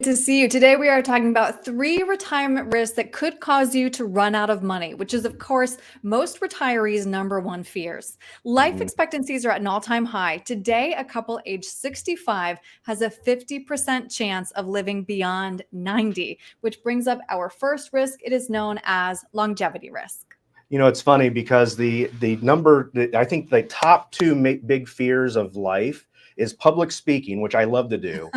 to see you. Today, we are talking about 3 retirement risks that could cause you to run out of money, which is, of course, most retirees' number one fears. Life Mhm. expectancies are at an all time high. Today, a couple age 65 has a 50% chance of living beyond 90, which brings up our first risk. It is known as longevity risk. It's funny because I think the top two big fears of life is public speaking, which I love to do,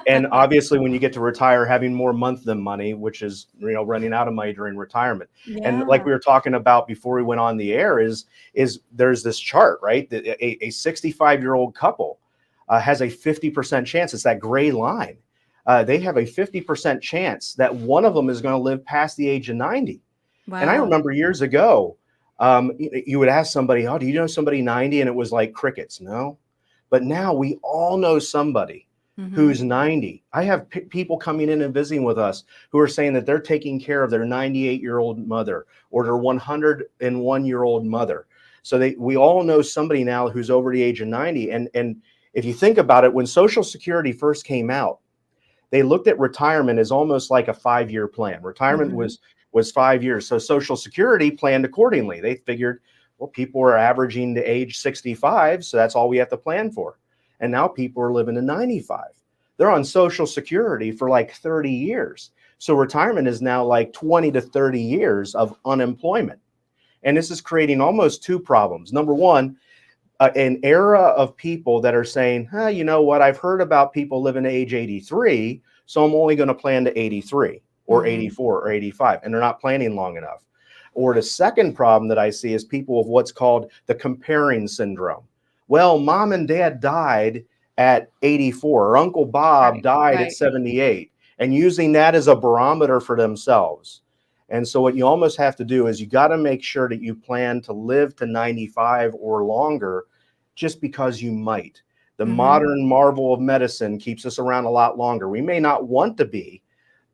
and obviously when you get to retire, having more month than money, which is running out of money during retirement. And like Yeah. we were talking about before we went on the air, is there's this chart, right? That a 65-year-old couple has a 50% chance. It's that gray line. They have a 50% chance that one of them is going to live past the age of 90. And I Wow. remember years ago, you would ask somebody, "Oh, do you know somebody 90?" And it was like crickets. No, but now we all know somebody Hmm. who's 90. I have people coming in and visiting with us who are saying that they're taking care of their 98-year-old mother or their 101-year-old mother. So we all know somebody now who's over the age of 90. And if you think about it, when Social Security first came out, they looked at retirement as almost like a 5-year plan. Retirement Hmm. was 5 years. So Social Security planned accordingly. They figured, well, people are averaging to age 65, so that's all we have to plan for. And now people are living to 95. They're on Social Security for like 30 years. So retirement is now like 20 to 30 years of unemployment. And this is creating almost two problems. Number one, an era of people that are saying, you know what, I've heard about people living to age 83, so I'm only going to plan to 83 or Hmm. 84 or 85, and they're not planning long enough. Or the second problem that I see is people with what's called the comparing syndrome. Well, mom and dad died at 84, or Uncle Bob Right. died at Right. 78, and using that as a barometer for themselves. And so what you almost have to do is you got to make sure that you plan to live to 95 or longer just because you might. The Hmm. modern marvel of medicine keeps us around a lot longer. We may not want to be,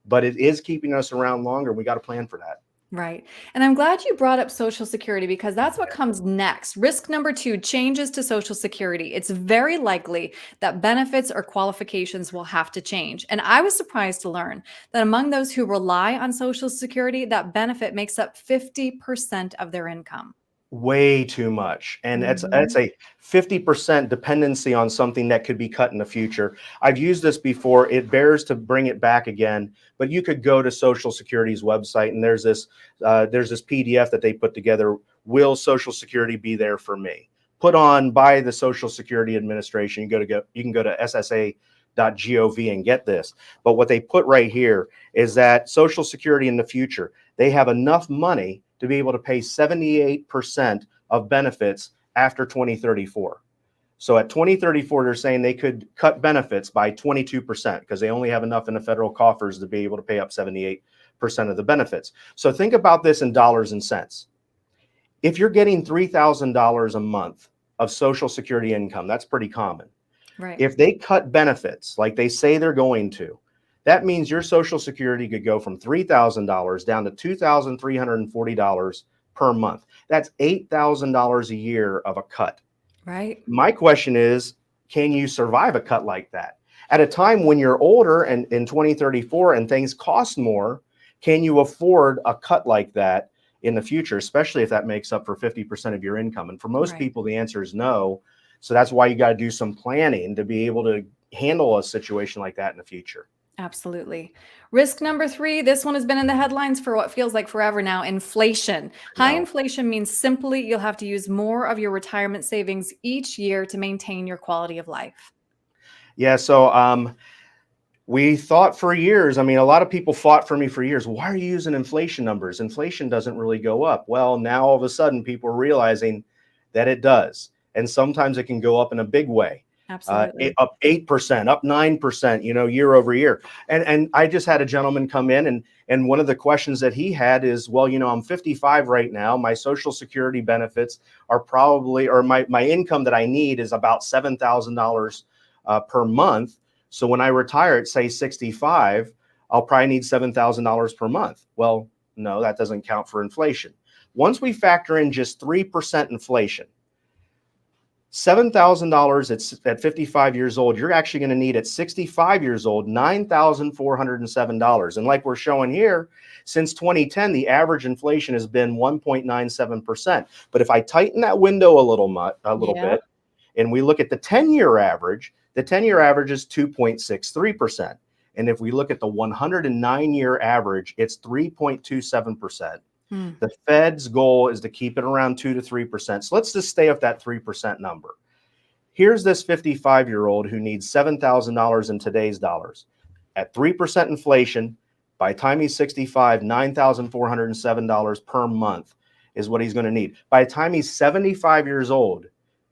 but it is keeping us around longer. We got to plan for that. Right. And I'm glad you brought up Social Security because that's what comes next. Risk number 2, changes to Social Security. It's very likely that benefits or qualifications will have to change. And I was surprised to learn that among those who rely on Social Security, that benefit makes up 50% of their income. Way too much. And that's Hmm. a 50% dependency on something that could be cut in the future. I've used this before. It bears to bring it back again, but you could go to Social Security's website and there's this PDF that they put together. Will Social Security be there for me? Put on by the Social Security Administration. You can go to ssa.gov and get this. But what they put right here is that Social Security in the future, they have enough money to be able to pay 78% of benefits after 2034. So at 2034, they're saying they could cut benefits by 22% because they only have enough in the federal coffers to be able to pay up 78% of the benefits. So think about this in dollars and cents. If you're getting $3,000 a month of Social Security income, that's pretty common. Right. If they cut benefits like they say they're going to, that means your Social Security could go from $3,000 down to $2,340 per month. That's $8,000 a year of a cut. Right. My question is, can you survive a cut like that? At a time when you're older and in 2034 and things cost more, can you afford a cut like that in the future, especially if that makes up for 50% of your income? And for most Right. people, the answer is no. So that's why you got to do some planning to be able to handle a situation like that in the future. Absolutely. Risk number 3, this one has been in the headlines for what feels like forever now, inflation. I High know. inflation means simply you'll have to use more of your retirement savings each year to maintain your quality of life. Yeah. So we thought for years, I mean, a lot of people fought for me for years. Why are you using inflation numbers? Inflation doesn't really go up. Well, now all of a sudden people are realizing that it does. And sometimes it can go up in a big way. Absolutely. Up 8%, up 9%, year over year. And I just had a gentleman come in and one of the questions that he had is, well, I'm 55 right now. My Social Security benefits are probably, or my income that I need is about $7,000 per month. So when I retire at say 65, I'll probably need $7,000 per month. Well, no, that doesn't count for inflation. Once we factor in just 3% inflation, $7,000 at 55 years old, you're actually going to need at 65 years old $9,407. And like we're showing here, since 2010, the average inflation has been 1.97%. But if I tighten that window a little Yeah. bit, and we look at the 10-year average, the 10-year average is 2.63%. And if we look at the 109-year average, it's 3.27%. Hmm. The Fed's goal is to keep it around 2 to 3%. So let's just stay with that 3% number. Here's this 55-year-old who needs $7,000 in today's dollars. At 3% inflation, by the time he's 65, $9,407 per month is what he's going to need. By the time he's 75 years old,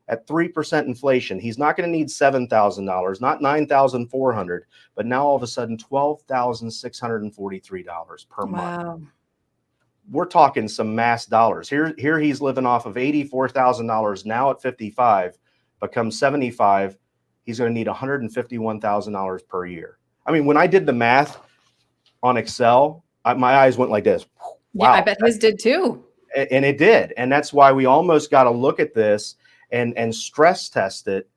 at 3% inflation, he's not going to need $7,000, not $9,400, but now all of a sudden $12,643 per month. Wow. We're talking some mass dollars. Here he's living off of $84,000 now at 55, but come 75, he's going to need $151,000 per year. I mean, when I did the math on Excel, my eyes went like this. Wow. Yeah, I bet his did too. And it did. And that's why we almost got to look at this and stress test it.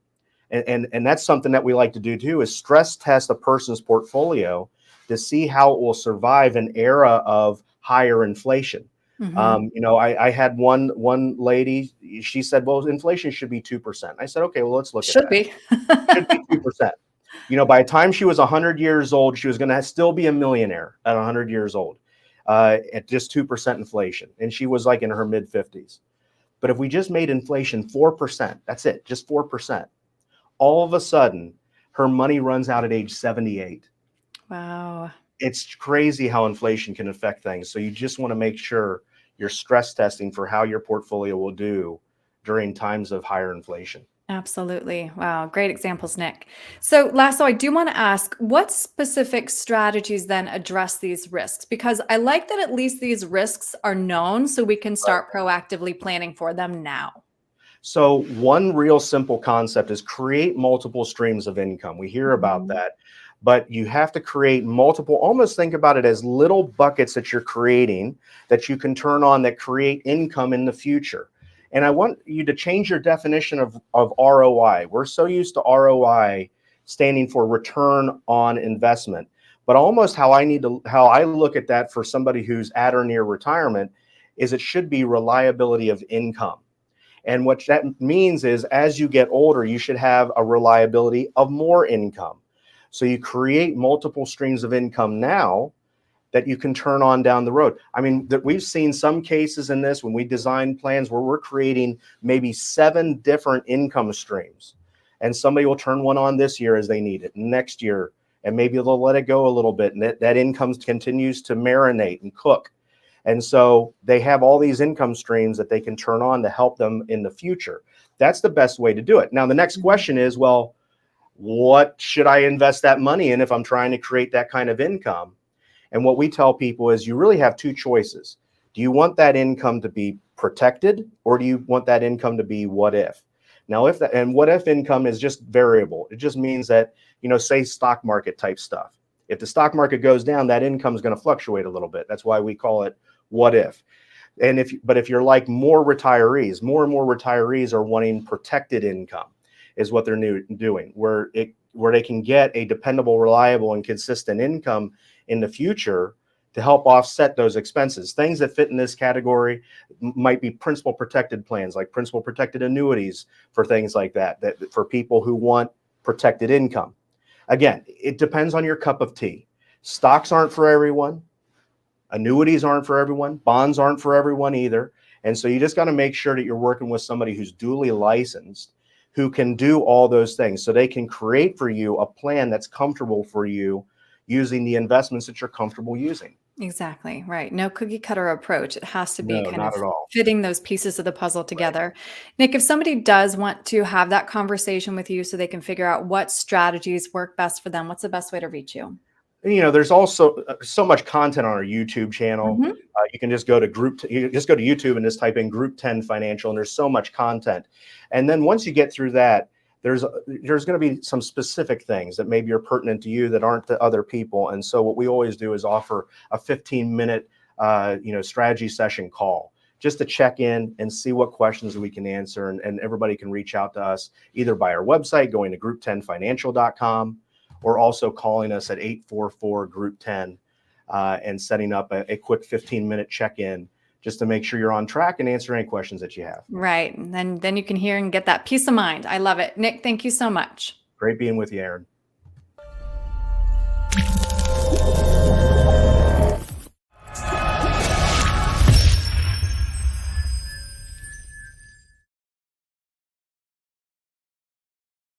And that's something that we like to do too, is stress test a person's portfolio to see how it will survive an era of higher inflation. I had one lady, she said, well, inflation should be 2%. I said, okay, well, let's look at that. Should be 2%. By the time she was 100 years old, she was going to still be a millionaire at 100 years old at just 2% inflation. And she was like in her mid 50s. But if we just made inflation 4%, that's it, just 4%, all of a sudden her money runs out at age 78. Wow. It's crazy how inflation can affect things. So you just want to make sure you're stress testing for how your portfolio will do during times of higher inflation. Absolutely. Wow. Great examples, Nick. So last, I do want to ask, what specific strategies then address these risks? Because I like that at least these risks are known so we can start proactively planning for them now. So one real simple concept is create multiple streams of income. We hear about that, but you have to create multiple, almost think about it as little buckets that you're creating that you can turn on that create income in the future. And I want you to change your definition of ROI. We're so used to ROI standing for return on investment, but almost how I look at that for somebody who's at or near retirement is it should be reliability of income. And what that means is as you get older, you should have a reliability of more income. So you create multiple streams of income now that you can turn on down the road. I mean, that we've seen some cases in this when we design plans where we're creating maybe 7 different income streams. And somebody will turn one on this year as they need it, next year, and maybe they'll let it go a little bit. And that income continues to marinate and cook. And so they have all these income streams that they can turn on to help them in the future. That's the best way to do it. Now, the next question is, well, what should I invest that money in if I'm trying to create that kind of income? And what we tell people is you really have 2 choices. Do you want that income to be protected, or do you want that income to be what if? Now, what if income is just variable. It just means that, say stock market type stuff. If the stock market goes down, that income is going to fluctuate a little bit. That's why we call it what if. But if you're like more and more retirees are wanting protected income is what they're doing, where they can get a dependable, reliable, and consistent income in the future to help offset those expenses. Things that fit in this category might be principal protected plans, like principal protected annuities for things like that for people who want protected income. Again, it depends on your cup of tea. Stocks aren't for everyone. Annuities aren't for everyone. Bonds aren't for everyone either. And so you just got to make sure that you're working with somebody who's duly licensed, who can do all those things so they can create for you a plan that's comfortable for you using the investments that you're comfortable using. Exactly. Right. No cookie cutter approach. It has to be No, kind not of at all. fitting those pieces of the puzzle together. Nick, if somebody does want to have that conversation with you so they can figure out what strategies work best for them, what's the best way to reach you? There's also so much content on our YouTube channel. You can just go to YouTube and just type in Group 10 Financial, and there's so much content. And then once you get through that, there's going to be some specific things that maybe are pertinent to you that aren't to other people. And so what we always do is offer a 15-minute strategy session call just to check in and see what questions we can answer. And everybody can reach out to us either by our website, going to group10financial.com, or also calling us at 844-GROUP10 and setting up a quick 15-minute check-in just to make sure you're on track and answer any questions that you have. Right. And then you can hear and get that peace of mind. I love it. Nick, thank you so much. Great being with you, Aaron.